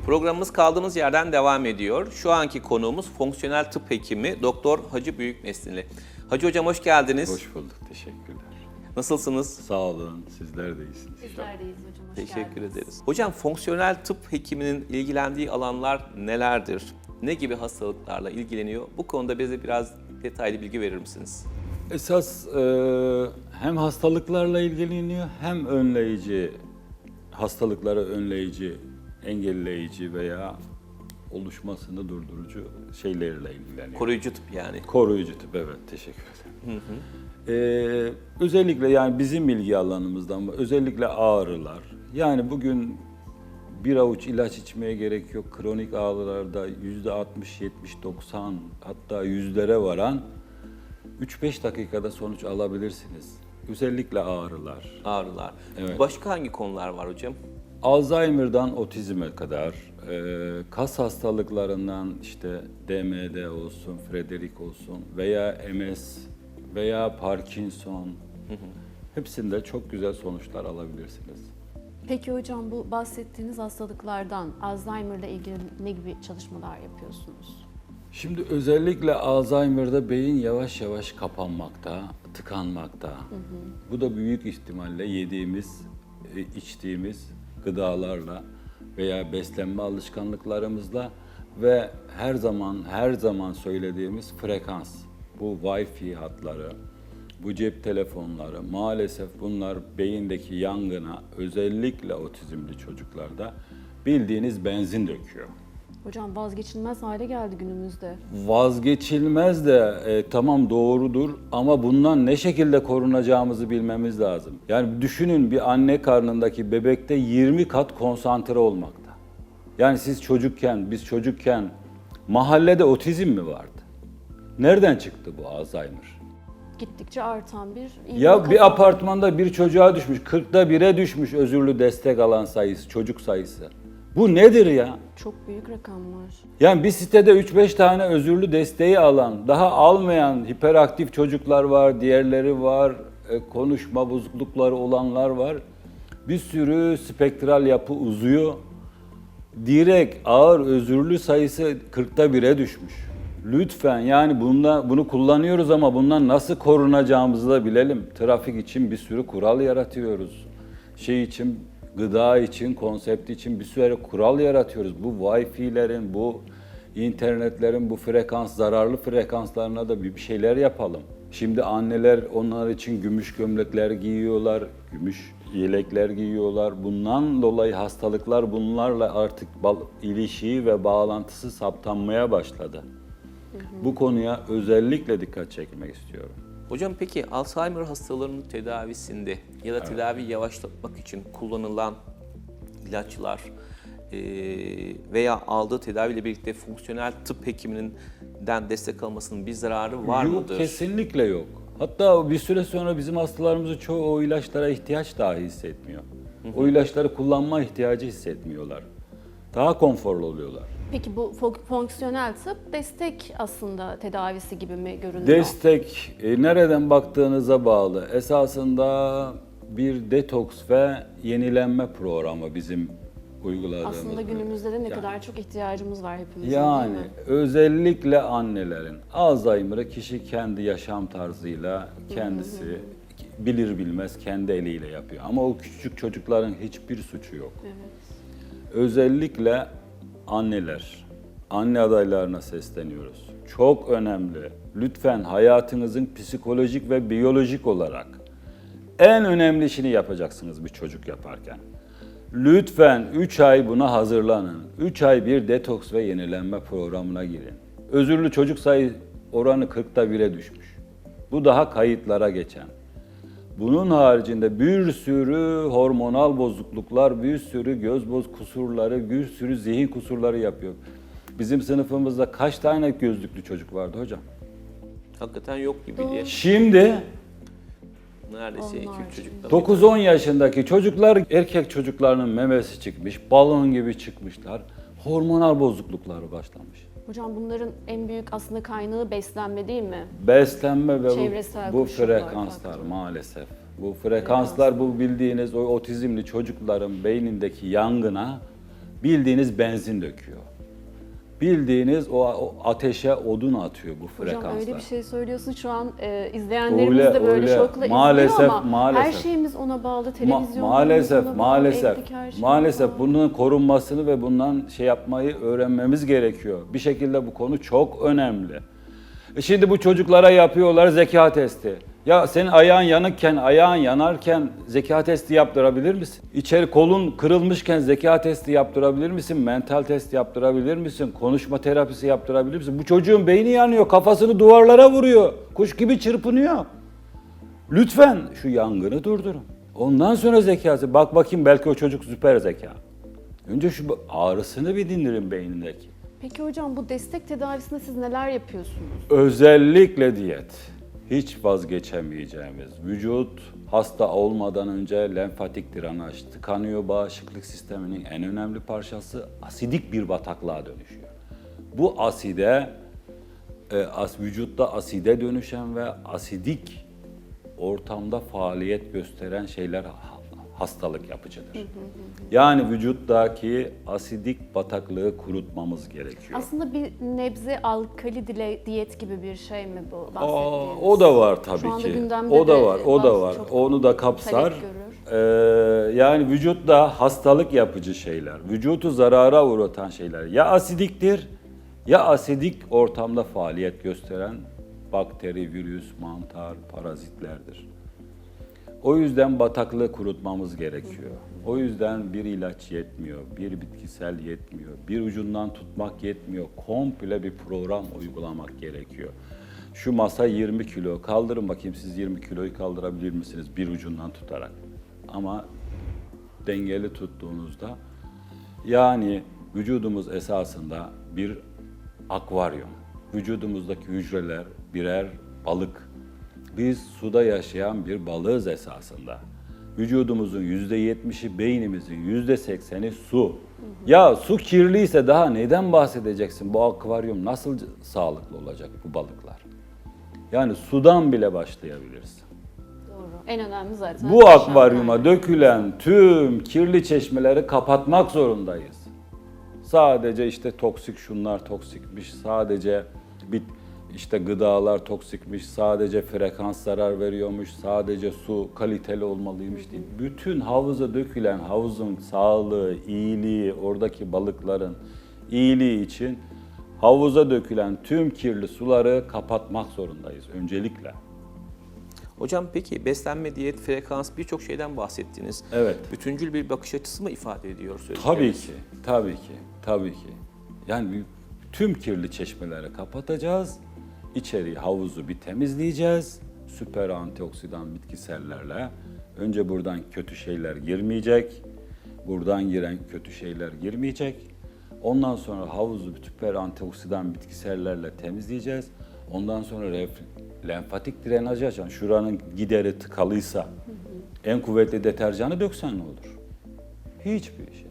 Programımız kaldığımız yerden devam ediyor. Şu anki konuğumuz fonksiyonel tıp hekimi Doktor Hacı Büyükneslinli. Hacı hocam hoş geldiniz. Hoş bulduk, teşekkürler. Nasılsınız? Sağ olun, sizler de iyisiniz. Bizler deyiz hocam, hoş Teşekkür geldiniz. ederiz. Hocam fonksiyonel tıp hekiminin ilgilendiği alanlar nelerdir? Ne gibi hastalıklarla ilgileniyor? Bu konuda bize biraz detaylı bilgi verir misiniz? Esas hem hastalıklarla ilgileniyor hem önleyici, hastalıkları önleyici, engelleyici veya oluşmasını durdurucu şeylerle ilgileniyor. Koruyucu tıp yani. Koruyucu tıp, evet, teşekkür ederim. Özellikle yani bizim ilgi alanımızdan, özellikle ağrılar. Yani bugün bir avuç ilaç içmeye gerek yok. Kronik ağrılarda %60, 70, 90 hatta yüzlere varan 3-5 dakikada sonuç alabilirsiniz. Özellikle ağrılar. Ağrılar. Evet. Başka hangi konular var hocam? Alzheimer'dan otizme kadar, kas hastalıklarından işte DMD olsun, Frederick olsun veya MS veya Parkinson, hepsinde çok güzel sonuçlar alabilirsiniz. Peki hocam, bu bahsettiğiniz hastalıklardan Alzheimer'la ilgili ne gibi çalışmalar yapıyorsunuz? Şimdi özellikle Alzheimer'da beyin yavaş yavaş kapanmakta, tıkanmakta. Bu da büyük ihtimalle yediğimiz, içtiğimiz gıdalarla veya beslenme alışkanlıklarımızla ve her zaman söylediğimiz frekans, bu Wi-Fi hatları, bu cep telefonları, maalesef bunlar beyindeki yangına, özellikle otizmli çocuklarda bildiğiniz benzin döküyor. Hocam vazgeçilmez hale geldi günümüzde. Vazgeçilmez de tamam doğrudur ama bundan ne şekilde korunacağımızı bilmemiz lazım. Yani düşünün, bir anne karnındaki bebekte 20 kat konsantre olmakta. Yani biz çocukken mahallede otizm mi vardı? Nereden çıktı bu Alzheimer? Gittikçe artan bir Ya bir apartmanda bir çocuğa düşmüş, 40'ta 1'e düşmüş özürlü destek alan sayısı, çocuk sayısı. Bu nedir ya? Çok büyük rakamlar. Yani bir sitede 3-5 tane özürlü desteği alan, daha almayan hiperaktif çocuklar var, diğerleri var, konuşma bozuklukları olanlar var. Bir sürü spektral yapı uzuyor. Direkt ağır özürlü sayısı 40'ta 1'e düşmüş. Lütfen yani bunu kullanıyoruz ama bundan nasıl korunacağımızı da bilelim. Trafik için bir sürü kural yaratıyoruz. Gıda için, konsept için bir sürü kural yaratıyoruz. Bu Wi-Fi'lerin, bu internetlerin, bu zararlı frekanslarına da bir şeyler yapalım. Şimdi anneler onlar için gümüş gömlekler giyiyorlar, gümüş yelekler giyiyorlar. Bundan dolayı hastalıklar bunlarla artık ilişiği ve bağlantısı saptanmaya başladı. Bu konuya özellikle dikkat çekmek istiyorum. Hocam peki Alzheimer hastalarının tedavisinde ya da tedaviyi yavaşlatmak için kullanılan ilaçlar veya aldığı tedaviyle birlikte fonksiyonel tıp hekiminden destek almasının bir zararı var Yok, mıdır? kesinlikle yok. Hatta bir süre sonra bizim hastalarımızın çoğu o ilaçlara ihtiyaç dahi hissetmiyor. O ilaçları kullanma ihtiyacı hissetmiyorlar. Daha konforlu oluyorlar. Peki bu fonksiyonel tıp destek aslında tedavisi gibi mi görünüyor? Destek nereden baktığınıza bağlı. Esasında bir detoks ve yenilenme programı bizim uyguladığımız. Aslında günümüzde de ne kadar çok ihtiyacımız var hepimizin, Yani değil mi? özellikle annelerin Alzheimer'ı kişi kendi yaşam tarzıyla kendisi bilir bilmez kendi eliyle yapıyor. Ama o küçük çocukların hiçbir suçu yok. Evet. Özellikle anneler, anne adaylarına sesleniyoruz. Çok önemli. Lütfen hayatınızın psikolojik ve biyolojik olarak en önemli işini yapacaksınız bir çocuk yaparken. Lütfen 3 ay buna hazırlanın. 3 ay bir detoks ve yenilenme programına girin. Özürlü çocuk sayı oranı 40'ta 1'e düşmüş. Bu daha kayıtlara geçen. Bunun haricinde bir sürü hormonal bozukluklar, bir sürü göz kusurları, bir sürü zihin kusurları yapıyor. Bizim sınıfımızda kaç tane gözlüklü çocuk vardı hocam? Hakikaten yok gibi diye. Şimdi Neredeyse Onlar 2-3 çocuktan. 9-10 yaşındaki çocuklar, erkek çocuklarının memesi çıkmış, balon gibi çıkmışlar. Hormonal bozuklukları başlamış. Hocam bunların en büyük aslında kaynağı beslenme değil mi? Beslenme ve Çevresel bu koşullar frekanslar faktörü. maalesef. Bu frekanslar bu bildiğiniz o otizmli çocukların beynindeki yangına Bildiğiniz benzin döküyor. Bildiğiniz o ateşe odun atıyor bu frekanslar. Hocam öyle bir şey söylüyorsun şu an izleyenlerimiz de böyle öyle. şokla Maalesef, izliyor ama maalesef. her şeyimiz ona bağlı. Televizyonlarımız Maalesef, ona bağlı, maalesef, evdeki her şey maalesef ona bağlı. bunun korunmasını ve bundan şey yapmayı öğrenmemiz gerekiyor. Bir şekilde bu konu çok önemli. Şimdi bu çocuklara yapıyorlar zeka testi. Ya senin ayağın yanıkken, ayağın yanarken zeka testi yaptırabilir misin? İçeri kolun kırılmışken zeka testi yaptırabilir misin? Mental test yaptırabilir misin? Konuşma terapisi yaptırabilir misin? Bu çocuğun beyni yanıyor, kafasını duvarlara vuruyor. Kuş gibi çırpınıyor. Lütfen şu yangını durdurun. Ondan sonra zekası. Bak bakayım belki o çocuk süper zeka. Önce şu ağrısını bir dindirin beynindeki. Peki hocam bu destek tedavisinde siz neler yapıyorsunuz? Özellikle diyet. Hiç vazgeçemeyeceğimiz. Vücut hasta olmadan önce lenfatik drenaj tıkanıyor. Bağışıklık sisteminin en önemli parçası asidik bir bataklığa dönüşüyor. Bu aside, vücutta aside dönüşen ve asidik ortamda faaliyet gösteren şeyler hastalık yapıcıdır. Yani vücuttaki asidik bataklığı kurutmamız gerekiyor. Aslında bir nebze alkali diyet gibi bir şey mi bu bahsettiğiniz? O da var tabii Şu anda ki. gündemde O da de var, o da var. çok Onu da kapsar. talep görür. Yani vücutta hastalık yapıcı şeyler, vücutu zarara uğratan şeyler ya asidiktir ya asidik ortamda faaliyet gösteren bakteri, virüs, mantar, parazitlerdir. O yüzden bataklığı kurutmamız gerekiyor. O yüzden bir ilaç yetmiyor, bir bitkisel yetmiyor, bir ucundan tutmak yetmiyor. Komple bir program uygulamak gerekiyor. Şu masa 20 kilo, kaldırın bakayım siz 20 kiloyu kaldırabilir misiniz bir ucundan tutarak? Ama dengeli tuttuğunuzda, yani vücudumuz esasında bir akvaryum. Vücudumuzdaki hücreler birer balık. Biz suda yaşayan bir balığız esasında. Vücudumuzun %70'i, beynimizin %80'i su. Ya su kirliyse daha neden bahsedeceksin? Bu akvaryum nasıl sağlıklı olacak bu balıklar? Yani sudan bile başlayabiliriz. Doğru. En önemli zaten. Bu akvaryuma dökülen tüm kirli çeşmeleri kapatmak zorundayız. Sadece işte toksik şunlar toksikmiş, sadece işte gıdalar toksikmiş, sadece frekans zarar veriyormuş, sadece su kaliteli olmalıymış değil. Bütün havuza dökülen havuzun sağlığı, iyiliği, oradaki balıkların iyiliği için havuza dökülen tüm kirli suları kapatmak zorundayız öncelikle. Hocam peki beslenme, diyet, frekans birçok şeyden bahsettiniz. Evet. Bütüncül bir bakış açısı mı ifade ediyor Tabii söyledikleriniz? ki, tabii ki, tabii ki. Yani tüm kirli çeşmeleri kapatacağız. İçeriği, havuzu bir temizleyeceğiz. Süper antioksidan bitkisellerle. Önce buradan kötü şeyler girmeyecek. Buradan giren kötü şeyler girmeyecek. Ondan sonra havuzu süper antioksidan bitkisellerle temizleyeceğiz. Ondan sonra lenfatik drenajı açan, şuranın gideri tıkalıysa en kuvvetli deterjanı döksen ne olur? Hiçbir şey.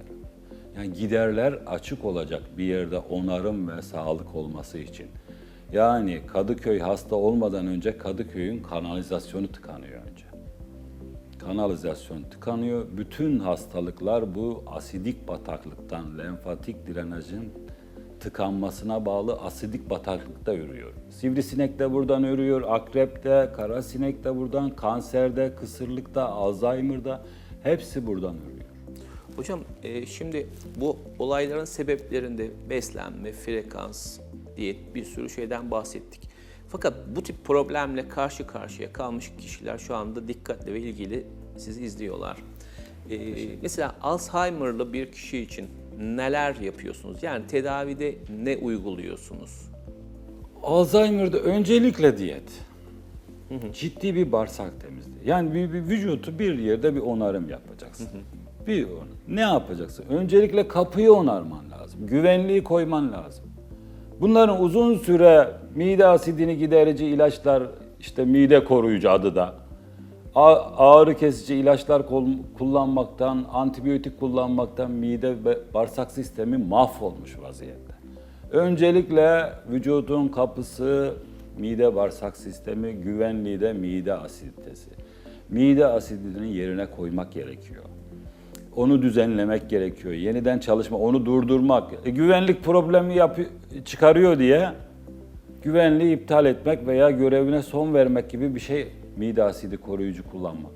Yani giderler açık olacak bir yerde onarım ve sağlık olması için. Yani Kadıköy hasta olmadan önce Kadıköy'ün kanalizasyonu tıkanıyor önce. Kanalizasyon tıkanıyor. Bütün hastalıklar bu asidik bataklıktan, lenfatik drenajın tıkanmasına bağlı asidik bataklıkta ürüyor. Sivrisinek de buradan ürüyor, akrep de, karasinek de buradan, kanserde, kısırlıkta, Alzheimer'da hepsi buradan ürüyor. Hocam şimdi bu olayların sebeplerinde beslenme, frekans, diyet bir sürü şeyden bahsettik. Fakat bu tip problemle karşı karşıya kalmış kişiler şu anda dikkatle ve ilgili sizi izliyorlar. Mesela Alzheimer'lı bir kişi için neler yapıyorsunuz? Yani tedavide ne uyguluyorsunuz? Alzheimer'da öncelikle diyet. Ciddi bir bağırsak temizliği. Yani bir vücutu bir yerde bir onarım yapacaksın. Ne yapacaksın? Öncelikle kapıyı onarman lazım. Güvenliği koyman lazım. Bunların uzun süre mide asidini giderici ilaçlar, işte mide koruyucu adı da, ağrı kesici ilaçlar kullanmaktan, antibiyotik kullanmaktan mide ve bağırsak sistemi mahvolmuş vaziyette. Öncelikle vücudun kapısı mide bağırsak sistemi, güvenliği de mide asiditesi. Mide asidini yerine koymak gerekiyor. onu düzenlemek gerekiyor. Yeniden çalışma, onu durdurmak. Güvenlik problemi çıkarıyor diye güvenliği iptal etmek veya görevine son vermek gibi bir şey mide asidi koruyucu kullanmak.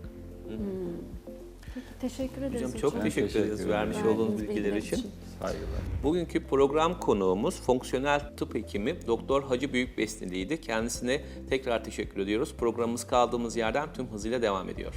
Teşekkür ederiz Hocam hocam. çok teşekkür teşekkür ederiz ederim. vermiş Verdiğiniz olduğunuz bilgiler için. Saygılar. Bugünkü program konuğumuz fonksiyonel tıp hekimi Doktor Hacı Büyükbesneli'ydi. Kendisine tekrar teşekkür ediyoruz. Programımız kaldığımız yerden tüm hızıyla devam ediyor.